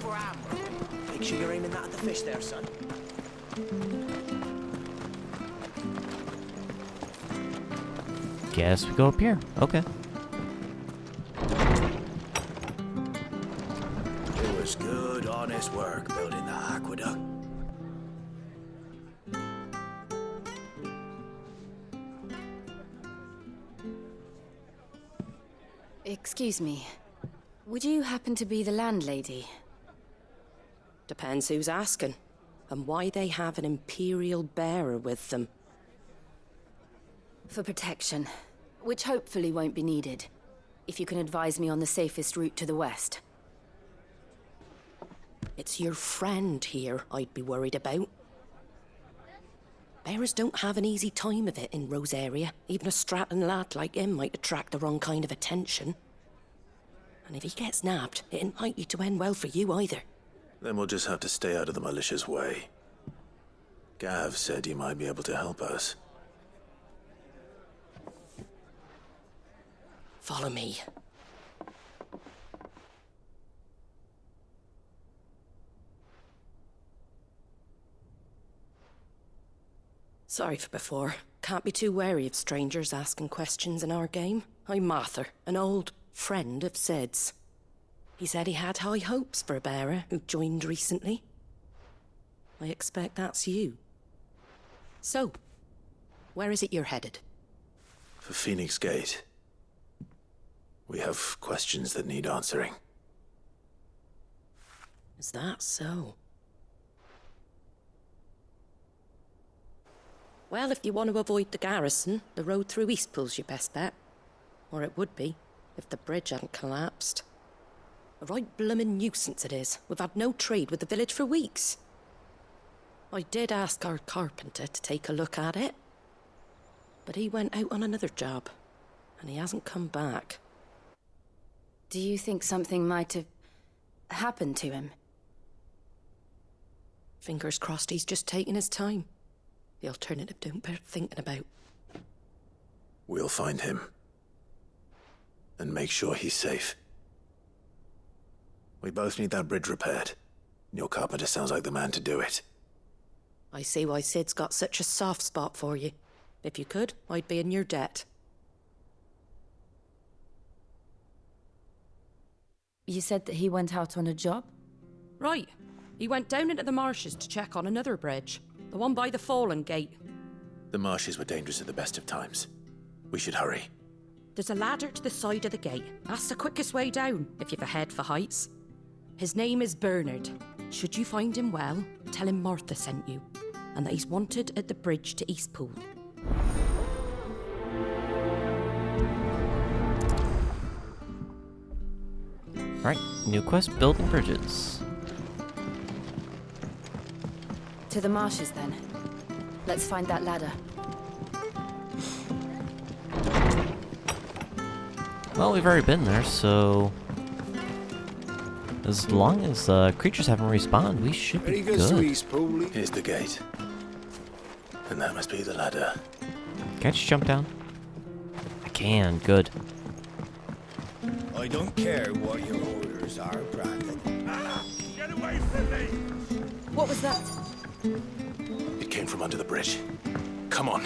for amber. Make sure you're aiming that at the fish there, son. Guess we go up here. Okay. It was good, honest work building that aqueduct. Excuse me. Would you happen to be the landlady? Depends who's asking, and why they have an Imperial bearer with them. For protection, which hopefully won't be needed. If you can advise me on the safest route to the west. It's your friend here I'd be worried about. Bearers don't have an easy time of it in Rose area. Even a strapping lad like him might attract the wrong kind of attention. And if he gets nabbed, it ain't likely to end well for you either. Then we'll just have to stay out of the malicious way. Gav said he might be able to help us. Follow me. Sorry for before. Can't be too wary of strangers asking questions in our game. I'm Martha, an old friend of Sid's. He said he had high hopes for a bearer who joined recently. I expect that's you. So, where is it you're headed? For Phoenix Gate. We have questions that need answering. Is that so? Well, if you want to avoid the garrison, the road through Eastpool's your best bet. Or it would be, if the bridge hadn't collapsed. A right bloomin' nuisance it is. We've had no trade with the village for weeks. I did ask our carpenter to take a look at it. But he went out on another job, and he hasn't come back. Do you think something might have happened to him? Fingers crossed he's just taking his time. The alternative don't bear thinking about. We'll find him. And make sure he's safe. We both need that bridge repaired. Your carpenter sounds like the man to do it. I see why Sid's got such a soft spot for you. If you could, I'd be in your debt. You said that he went out on a job? Right. He went down into the marshes to check on another bridge. The one by the Fallen Gate. The marshes were dangerous at the best of times. We should hurry. There's a ladder to the side of the gate. That's the quickest way down, if you've a head for heights. His name is Bernard. Should you find him well, tell him Martha sent you, and that he's wanted at the bridge to Eastpool. Alright, new quest, building bridges. To the marshes, then. Let's find that ladder. Well, we've already been there, so... as long as creatures haven't respawned, we should be good. Here's the gate. And that must be the ladder. Can I just jump down? I can, good. I don't care what your orders are, Brandon. Get away from me! What was that? It came from under the bridge. Come on.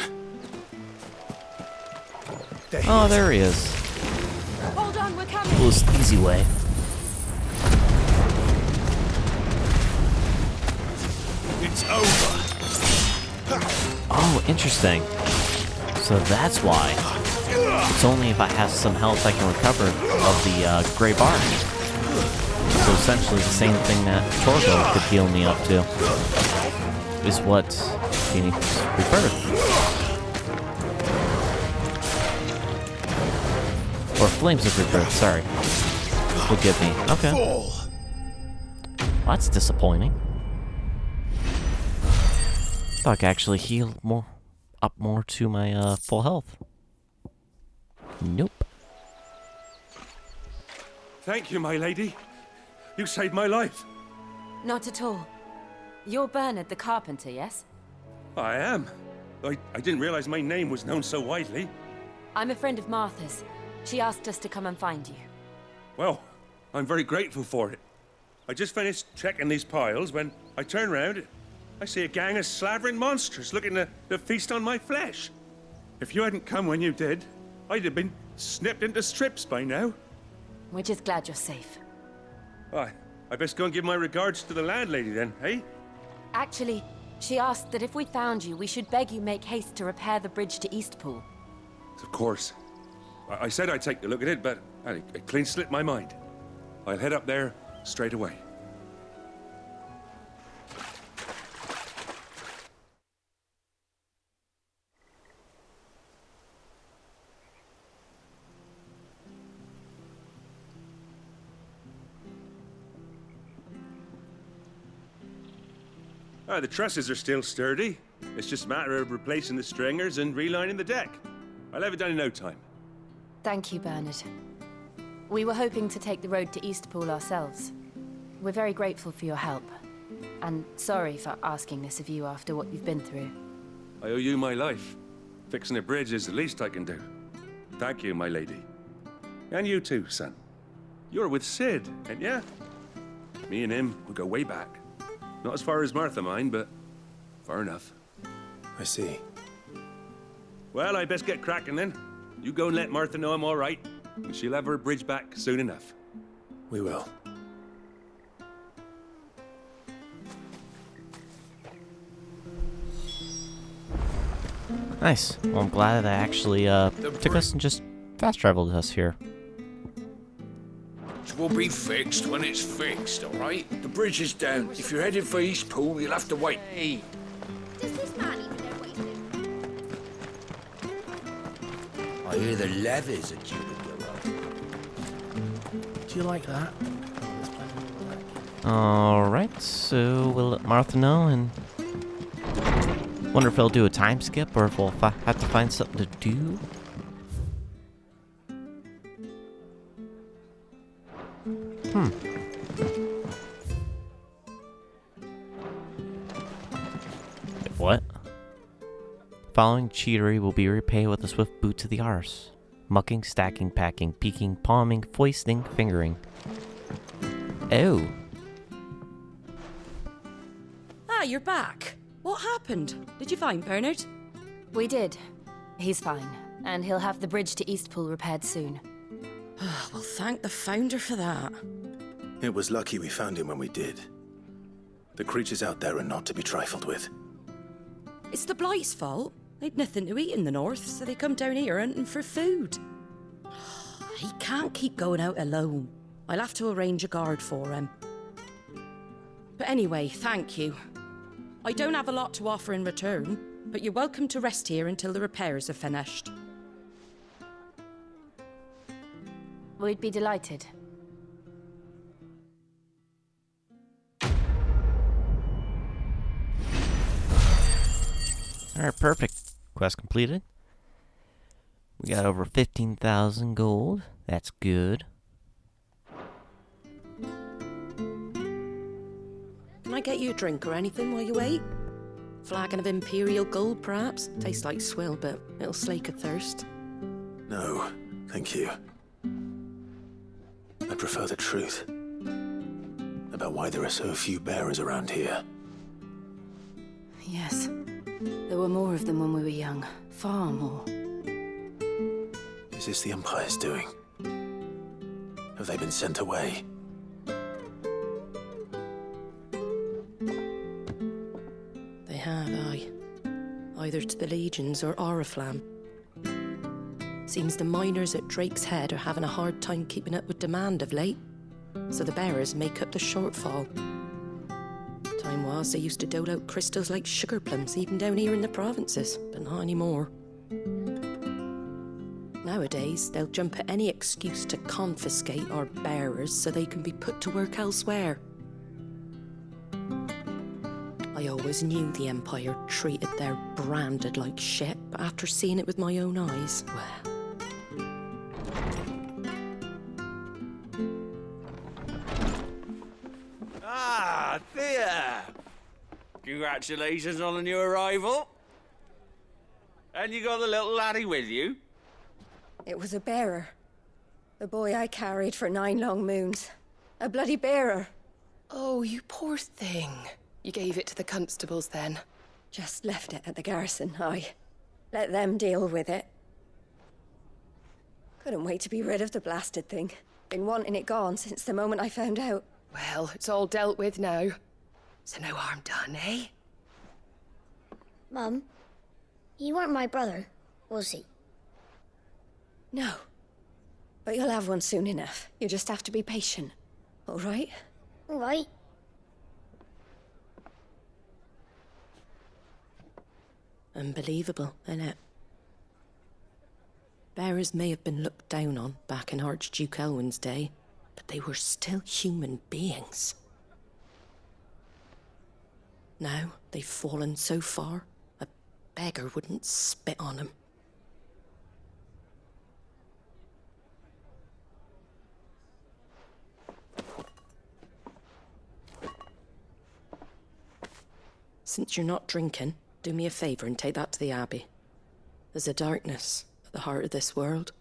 Oh, there he is. Hold on, we're coming! Most easy way. It's over. Oh, interesting. So that's why. It's only if I have some health I can recover of the Grey Bark. So essentially the same thing that Torgo could heal me up to. Is what Phoenix Rebirth. Or Flames of Rebirth, sorry. Will give me. Okay. Well, that's disappointing. Thought I could actually heal up more to my full health. Nope. Thank you, my lady. You saved my life. Not at all. You're Bernard the carpenter, yes? I am. I didn't realize my name was known so widely. I'm a friend of Martha's. She asked us to come and find you. Well, I'm very grateful for it. I just finished checking these piles when I turn around. I see a gang of slavering monsters looking to feast on my flesh. If you hadn't come when you did, I'd have been snipped into strips by now. We're just glad you're safe. I best go and give my regards to the landlady then, eh? Actually, she asked that if we found you, we should beg you make haste to repair the bridge to Eastpool. Of course. I said I'd take a look at it, but it clean slipped my mind. I'll head up there straight away. The trusses are still sturdy. It's just a matter of replacing the stringers and relining the deck. I'll have it done in no time. Thank you, Bernard. We were hoping to take the road to Eastpool ourselves. We're very grateful for your help. And sorry for asking this of you after what you've been through. I owe you my life. Fixing a bridge is the least I can do. Thank you, my lady. And you too, son. You're with Sid, ain't ya? Me and him, we go way back. Not as far as Martha, mind, but far enough. I see. Well, I best get cracking then. You go and let Martha know I'm all right, and she'll have her bridge back soon enough. We will. Nice. Well, I'm glad that actually took us and just fast traveled us here. Will be fixed when it's fixed, all right? The bridge is down. If you're headed for Eastpool, you'll have to wait. Hey. Does this man even know what he's doing? I hear the levies are due to go up. Do you like that? Alright, so we'll let Martha know, and wonder if he'll do a time skip or if we'll have to find something to do. What? Following cheatery will be repaid with a swift boot to the arse. Mucking, stacking, packing, peeking, palming, foisting, fingering. Oh. Ah, you're back. What happened? Did you find Bernard? We did. He's fine, and he'll have the bridge to Eastpool repaired soon. Well, thank the founder for that. It was lucky we found him when we did. The creatures out there are not to be trifled with. It's the Blight's fault. They'd nothing to eat in the north, so they come down here hunting for food. He can't keep going out alone. I'll have to arrange a guard for him. But anyway, thank you. I don't have a lot to offer in return, but you're welcome to rest here until the repairs are finished. We'd be delighted. Alright, perfect. Quest completed. We got over 15,000 gold. That's good. Can I get you a drink or anything while you wait? Flagon of Imperial Gold, perhaps? Tastes like swill, but it'll slake a thirst. No, thank you. I prefer the truth about why there are so few bearers around here. Yes. There were more of them when we were young. Far more. Is this the Empire's doing? Have they been sent away? They have, aye. Either to the Legions or Oriflamme. Seems the miners at Drake's Head are having a hard time keeping up with demand of late, so the bearers make up the shortfall. Time was they used to dole out crystals like sugar plums even down here in the provinces, but not anymore. Nowadays, they'll jump at any excuse to confiscate our bearers so they can be put to work elsewhere. I always knew the Empire treated their branded like shit, but after seeing it with my own eyes, well... Ah, Thea! Congratulations on the new arrival. And you got the little laddie with you? It was a bearer. The boy I carried for 9 long moons. A bloody bearer. Oh, you poor thing. You gave it to the constables then? Just left it at the garrison, aye. Let them deal with it. Couldn't wait to be rid of the blasted thing. Been wanting it gone since the moment I found out. Well, it's all dealt with now. So no harm done, eh? Mum, he weren't my brother, was he? No. But you'll have one soon enough. You just have to be patient. All right? All right. Unbelievable, innit? Bearers may have been looked down on back in Archduke Elwin's day, but they were still human beings. Now they've fallen so far, a beggar wouldn't spit on them. Since you're not drinking, do me a favour and take that to the Abbey. There's a darkness at the heart of this world,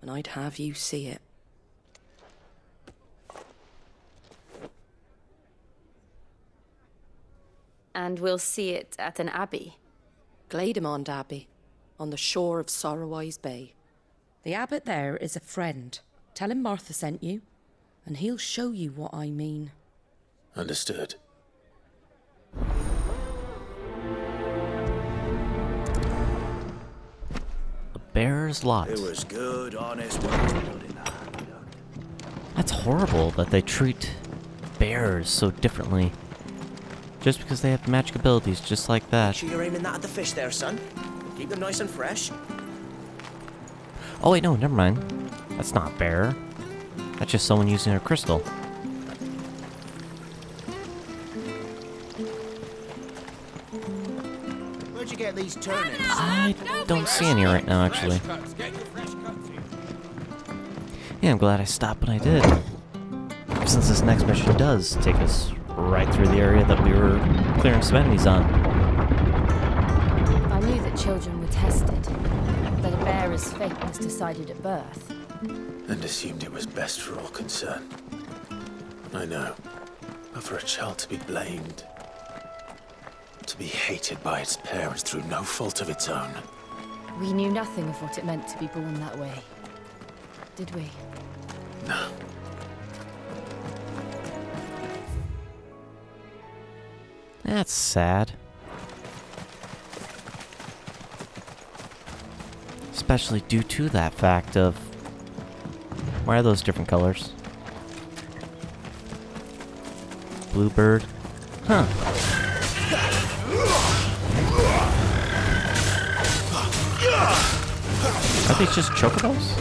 and I'd have you see it. And we'll see it at an abbey. Glademond Abbey, on the shore of Sorrowwise Bay. The abbot there is a friend. Tell him Martha sent you, and he'll show you what I mean. Understood. A bear's lot. It was good, honest work. That's horrible that they treat bears so differently. Just because they have magic abilities just like that. Sure you're aiming that at the fish there, son? Keep them nice and fresh. Oh wait, no, never mind. That's not a bear. That's just someone using a crystal. Where'd you get these turnips? I don't see any right now, actually. Yeah, I'm glad I stopped when I did. Since this next mission does take us right through the area that we were clearing some enemies on. I knew that children were tested, that a bearer's fate was decided at birth. And assumed it was best for all concerned. I know. But for a child to be blamed, to be hated by its parents through no fault of its own. We knew nothing of what it meant to be born that way, did we? No. That's sad. Especially due to that fact of... Why are those different colors? Bluebird. Huh. Are these just chocobos?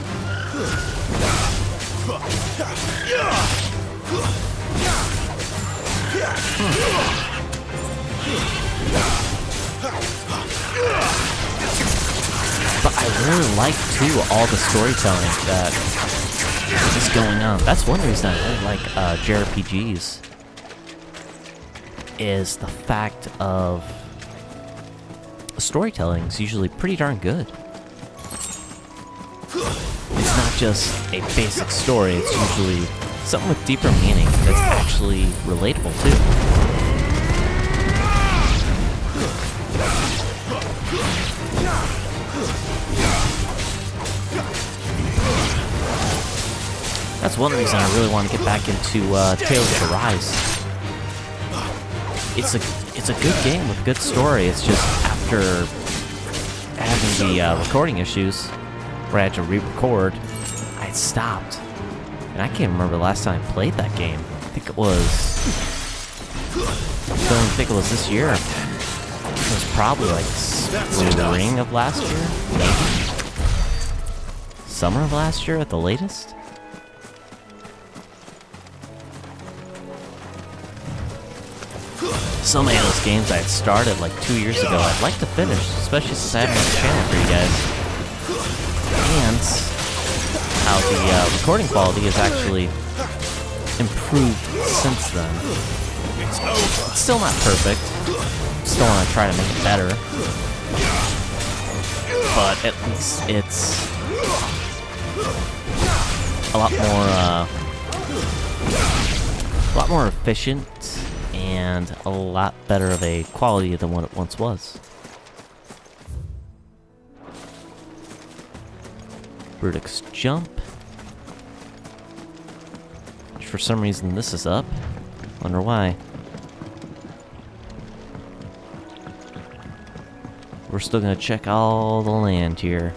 But I really like, too, all the storytelling that is going on. That's one reason I really like JRPGs, is the fact of storytelling is usually pretty darn good. It's not just a basic story, it's usually something with deeper meaning that's actually relatable, too. That's one reason I really want to get back into Tales of Arise. It's a good game with a good story. It's just after having the recording issues, where I had to re-record, I stopped. And I can't remember the last time I played that game. I think it was... I don't even think it was this year. It was probably like spring of last year, maybe? Summer of last year at the latest? So many of those games I had started like 2 years ago, I'd like to finish, especially since I have another channel for you guys. And how the recording quality has actually improved since then. It's still not perfect. Still want to try to make it better. But at least it's a lot more A lot more efficient and a lot better of a quality than what it once was. Burdick's jump. For some reason this is up. Wonder why. We're still gonna check all the land here.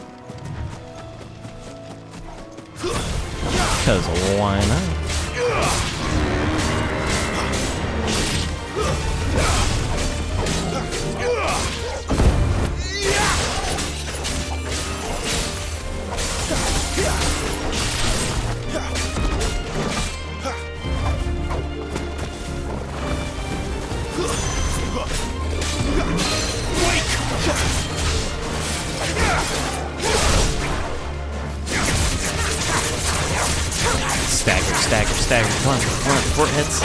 Because why not? Stagger, come on, 4 hits.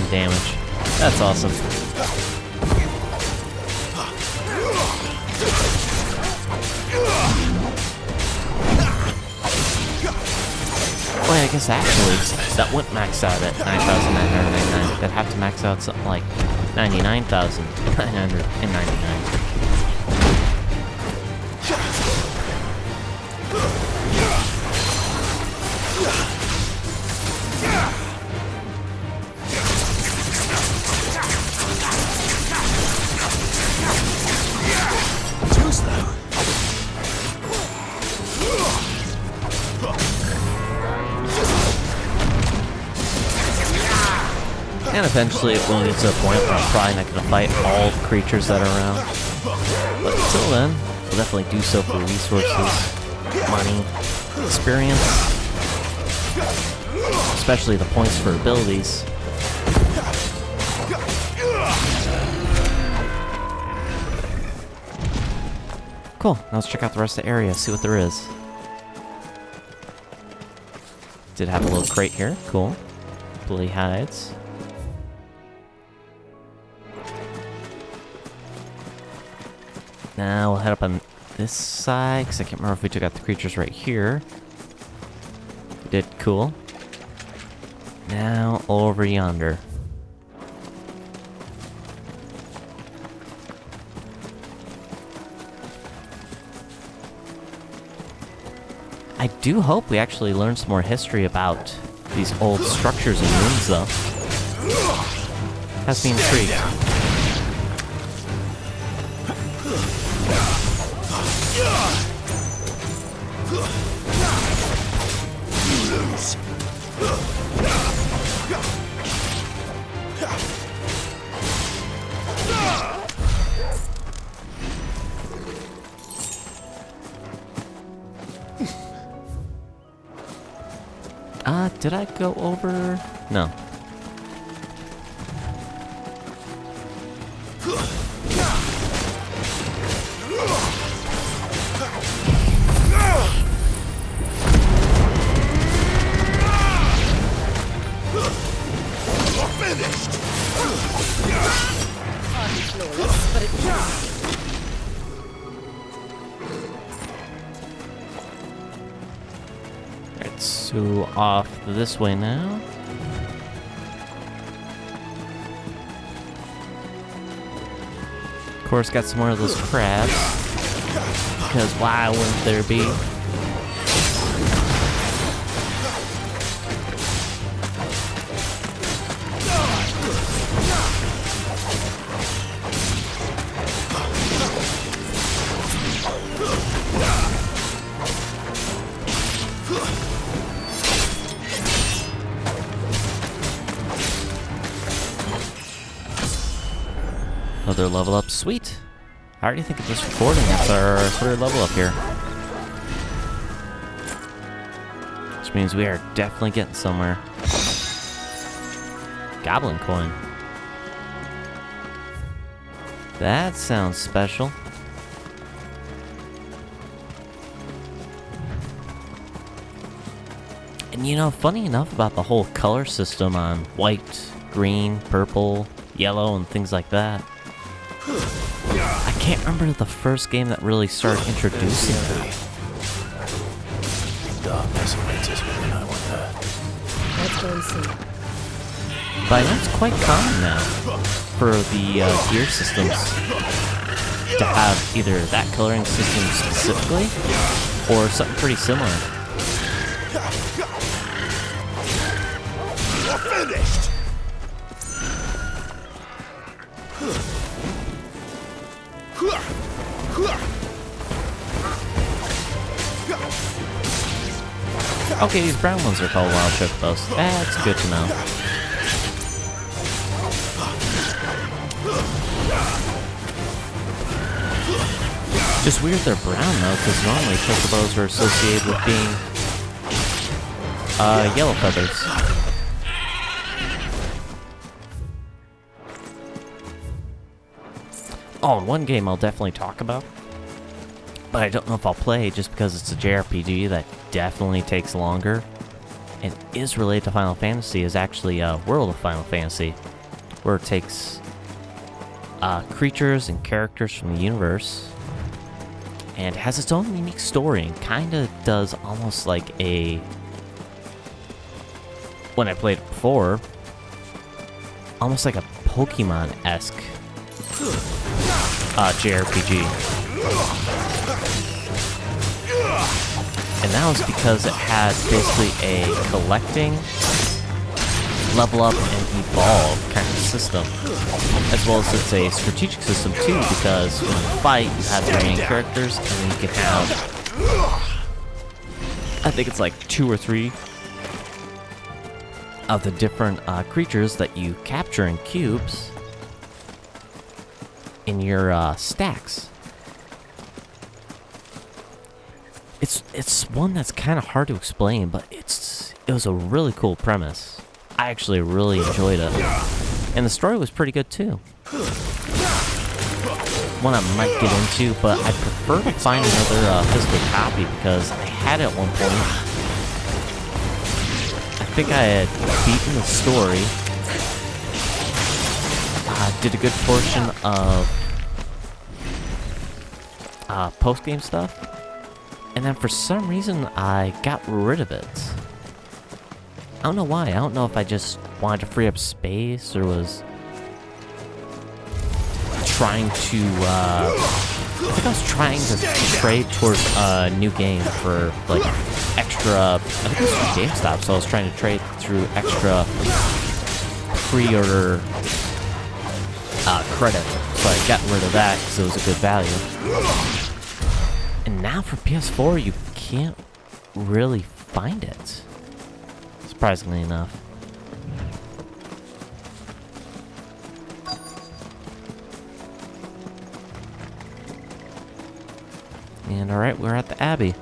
Damage. That's awesome. Wait, I guess actually that wouldn't max out at 9,999. That'd have to max out something like 99,999. And eventually it will get to a point where I'm probably not going to fight all the creatures that are around. But until then, we'll definitely do so for resources, money, experience, especially the points for abilities. Cool, now let's check out the rest of the area, see what there is. Did have a little crate here, cool. Bloody hides. Now we'll head up on this side, because I can't remember if we took out the creatures right here. We did, cool. Now over yonder. I do hope we actually learn some more history about these old structures and rooms, though. Has me intrigued. Did I go over? No. So off this way now. Of course, got some more of those crabs. Because why wouldn't there be? Another level up, sweet. I already think of this recording as our third level up here. Which means we are definitely getting somewhere. Goblin coin. That sounds special. And you know, funny enough about the whole color system on white, green, purple, yellow, and things like that, I can't remember the first game that really started introducing that. Darkness waits within, I wonder. Let's go and see. But I know it's quite common now for the gear systems to have either that coloring system specifically or something pretty similar. You're finished! Okay, these brown ones are called wild chocobos. That's good to know. Just weird they're brown though, because normally chocobos are associated with being yellow feathers. Oh, and one game I'll definitely talk about, but I don't know if I'll play just because it's a JRPG that definitely takes longer and is related to Final Fantasy, is actually World of Final Fantasy, where it takes creatures and characters from the universe and has its own unique story and kind of does almost like a, when I played it before, almost like a Pokemon-esque JRPG. And that was because it had basically a collecting, level up, and evolve kind of system. As well as it's a strategic system too, because when you fight, you have your main characters, and then you can have, I think it's like 2 or 3 of the different creatures that you capture in cubes in your stacks. It's one that's kind of hard to explain, but it was a really cool premise. I actually really enjoyed it, and the story was pretty good too. One I might get into, but I prefer to find another physical copy because I had it at one point. I think I had beaten the story, did a good portion of post-game stuff, and then for some reason I got rid of it. I don't know why. I don't know if I just wanted to free up space or was trying to, I think I was trying to trade towards a new game for, like, extra, I think it was from GameStop, so I was trying to trade through extra pre-order credit. So I got rid of that because it was a good value. And now for PS4, you can't really find it, surprisingly enough. And alright, we're at the Abbey.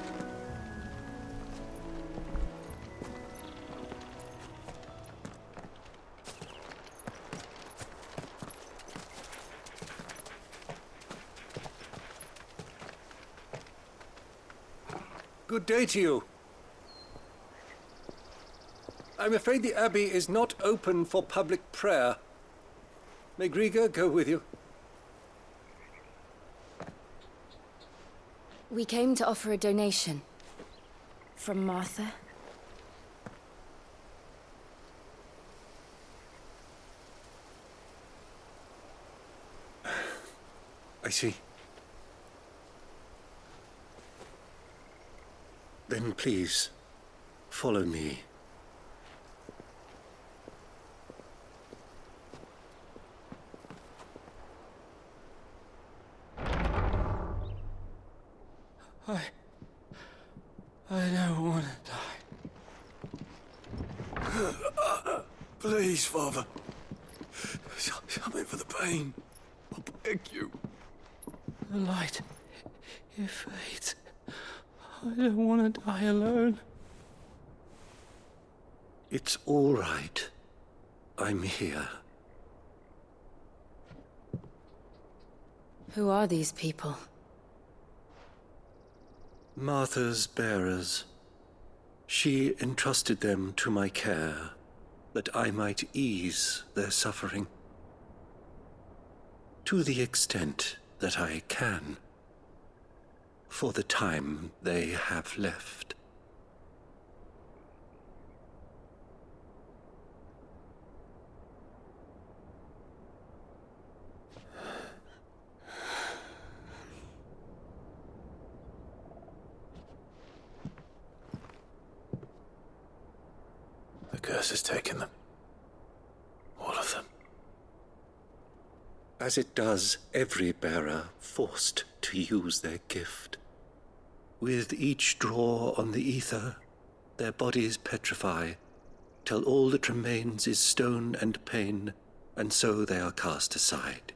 Good day to you. I'm afraid the Abbey is not open for public prayer. May Griga go with you? We came to offer a donation. From Martha. I see. Then please, follow me. I don't want to die. Please, Father. Something for the pain. I beg you. The light, it fades. I don't want to die alone. It's all right. I'm here. Who are these people? Martha's bearers. She entrusted them to my care, that I might ease their suffering. To the extent that I can, for the time they have left. The curse has taken them. All of them. As it does every bearer forced to use their gift. With each draw on the ether, their bodies petrify, till all that remains is stone and pain, and so they are cast aside.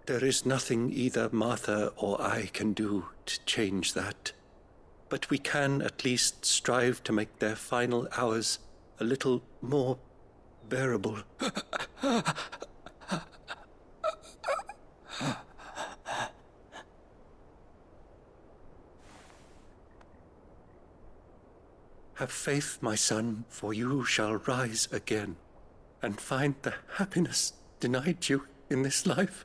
There is nothing either Martha or I can do to change that, but we can at least strive to make their final hours a little more bearable. Have faith, my son, for you shall rise again and find the happiness denied you in this life.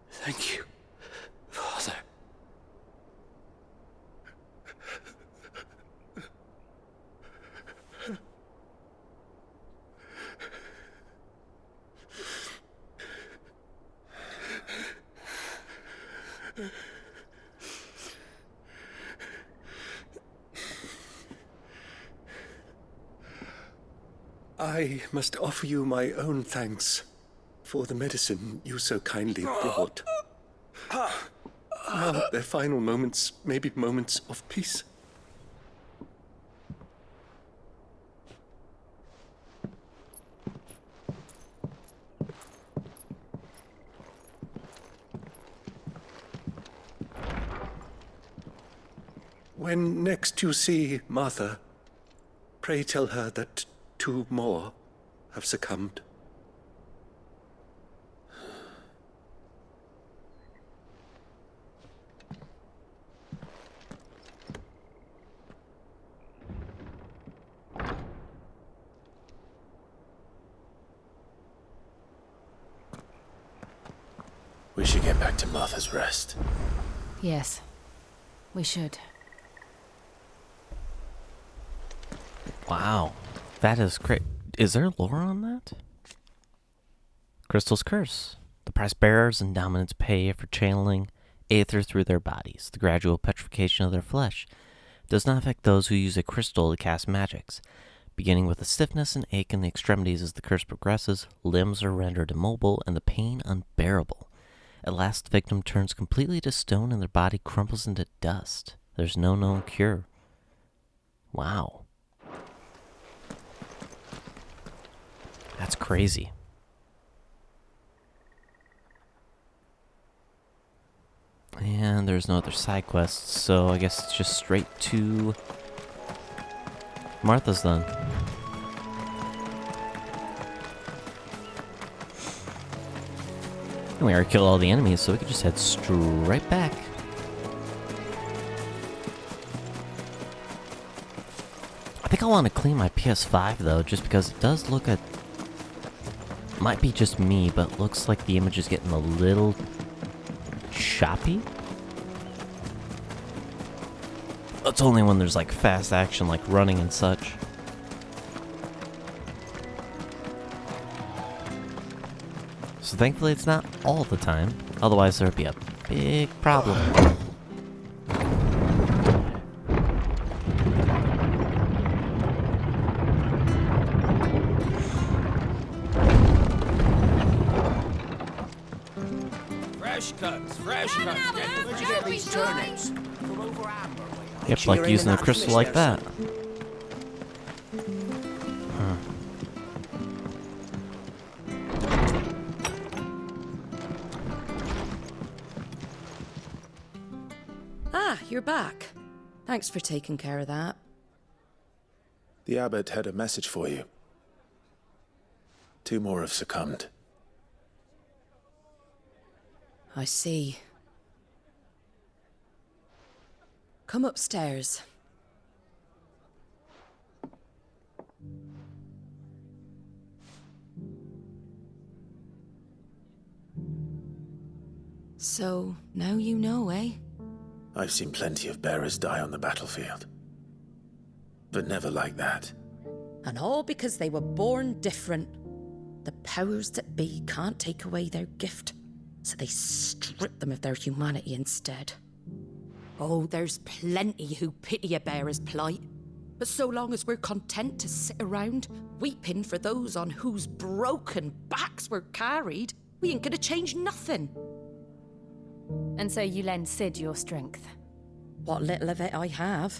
Thank you, Father. I must offer you my own thanks for the medicine you so kindly brought. Now their final moments may be moments of peace. When next you see Martha, pray tell her that 2 more have succumbed. We should get back to Martha's Rest. Yes, we should. Wow, that is great. Is there lore on that? Crystal's Curse. The price bearers and dominants pay for channeling aether through their bodies. The gradual petrification of their flesh does not affect those who use a crystal to cast magics. Beginning with a stiffness and ache in the extremities as the curse progresses, limbs are rendered immobile and the pain unbearable. At last, the victim turns completely to stone and their body crumbles into dust. There's no known cure. Wow. That's crazy. And there's no other side quests, so I guess it's just straight to Martha's then. And we already killed all the enemies, so we could just head straight back. I think I want to clean my PS5 though, just because it does look at... Might be just me, but it looks like the image is getting a little choppy. That's only when there's like fast action, like running and such. So thankfully it's not all the time, otherwise there would be a big problem. Fresh cuts. Where'd you get these turnips? From over Amber. Yep, like using a crystal like that. Ah, you're back. Thanks for taking care of that. The abbot had a message for you. 2 more have succumbed. I see. Come upstairs. So, now you know, eh? I've seen plenty of bearers die on the battlefield. But never like that. And all because they were born different. The powers that be can't take away their gift, so they strip them of their humanity instead. Oh, there's plenty who pity a bearer's plight. But so long as we're content to sit around, weeping for those on whose broken backs we're carried, we ain't gonna change nothing. And so you lend Sid your strength? What little of it I have.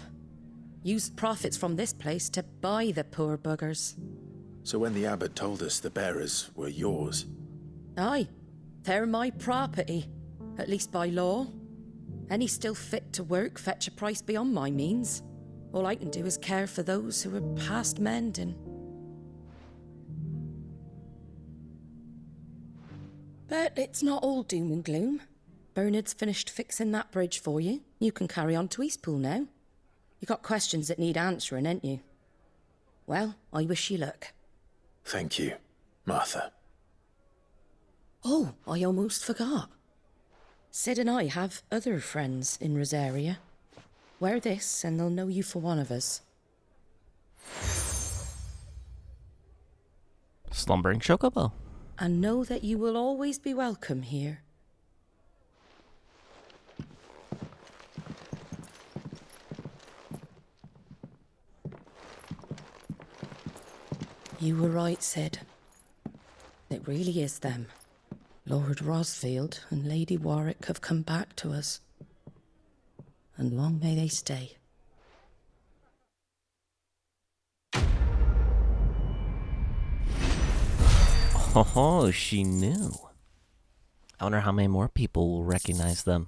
Use profits from this place to buy the poor buggers. So when the abbot told us the bearers were yours... Aye, they're my property, at least by law. Any still fit to work fetch a price beyond my means. All I can do is care for those who are past mending. But it's not all doom and gloom. Bernard's finished fixing that bridge for you. You can carry on to Eastpool now. You got questions that need answering, ain't you? Well, I wish you luck. Thank you, Martha. Oh, I almost forgot. Sid and I have other friends in Rosaria. Wear this and they'll know you for one of us. Slumbering Chocobo. And know that you will always be welcome here. You were right, Sid. It really is them. Lord Rosfield and Lady Warwick have come back to us. And long may they stay. Oh, she knew. I wonder how many more people will recognize them.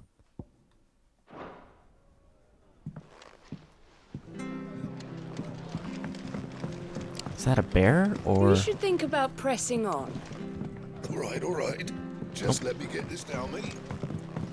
Is that a bear, or...? You should think about pressing on. All right. Just let me get this down, mate.